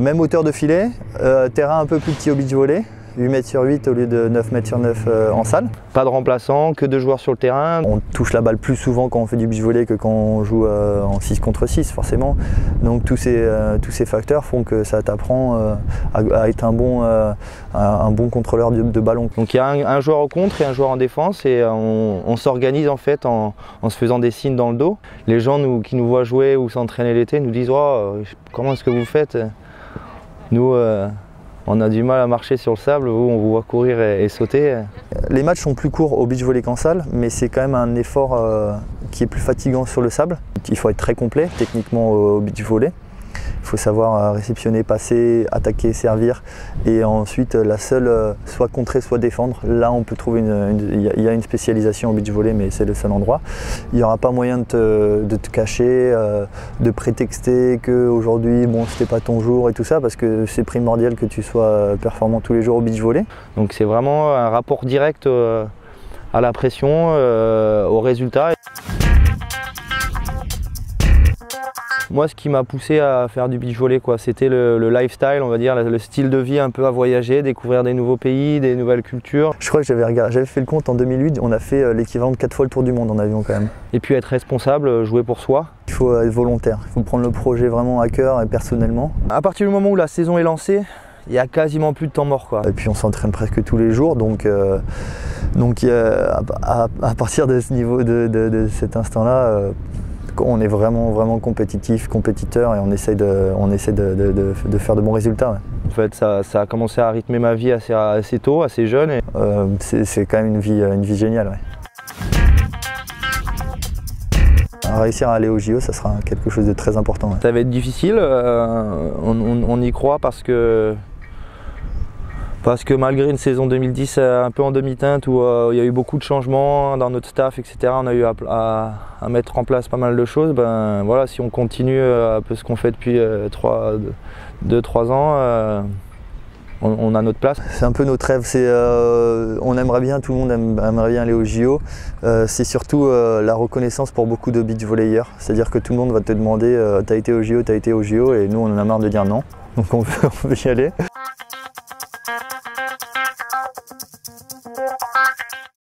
Même hauteur de filet, terrain un peu plus petit au beach volley, 8 mètres sur 8 au lieu de 9 mètres sur 9 en salle. Pas de remplaçant, que 2 joueurs sur le terrain. On touche la balle plus souvent quand on fait du beach volley que quand on joue en 6 contre 6 forcément. Donc tous ces facteurs font que ça t'apprend à être un bon contrôleur de ballon. Donc il y a un joueur au contre et un joueur en défense et on s'organise en fait en se faisant des signes dans le dos. Les gens qui nous voient jouer ou s'entraîner l'été nous disent oh, comment est-ce que vous faites? Nous, on a du mal à marcher sur le sable, où on vous voit courir et sauter. Les matchs sont plus courts au beach volley qu'en salle, mais c'est quand même un effort qui est plus fatigant sur le sable. Il faut être très complet techniquement au beach volley. Il faut savoir réceptionner, passer, attaquer, servir et ensuite la seule soit contrer soit défendre. Là on peut trouver il y a une spécialisation au beach volley mais c'est le seul endroit. Il n'y aura pas moyen de te cacher, de prétexter qu'aujourd'hui bon, c'était pas ton jour et tout ça parce que c'est primordial que tu sois performant tous les jours au beach volley. Donc c'est vraiment un rapport direct à la pression, au résultat. Moi, ce qui m'a poussé à faire du beach volley, c'était le lifestyle, on va dire, le style de vie un peu à voyager, découvrir des nouveaux pays, des nouvelles cultures. Je crois que j'avais fait le compte en 2008, on a fait l'équivalent de 4 fois le tour du monde en avion quand même. Et puis être responsable, jouer pour soi. Il faut être volontaire, il faut prendre le projet vraiment à cœur et personnellement. À partir du moment où la saison est lancée, il n'y a quasiment plus de temps mort. Et puis on s'entraîne presque tous les jours, donc à partir de ce niveau, de cet instant-là, on est vraiment compétitif, compétiteur et on essaie de faire de bons résultats. Ouais. En fait, ça a commencé à rythmer ma vie assez tôt, assez jeune. Et... c'est quand même une vie géniale. Ouais. Réussir à aller au JO, ça sera quelque chose de très important. Ouais. Ça va être difficile, on y croit parce que malgré une saison 2010 un peu en demi-teinte où il y a eu beaucoup de changements dans notre staff, etc., on a eu à mettre en place pas mal de choses. Ben, voilà, si on continue un peu ce qu'on fait depuis 2-3 ans, on a notre place. C'est un peu notre rêve, on aimerait bien, tout le monde aimerait bien aller au JO. C'est surtout la reconnaissance pour beaucoup de beach volleyeurs. C'est-à-dire que tout le monde va te demander t'as été au JO, et nous on en a marre de dire non. Donc on veut y aller.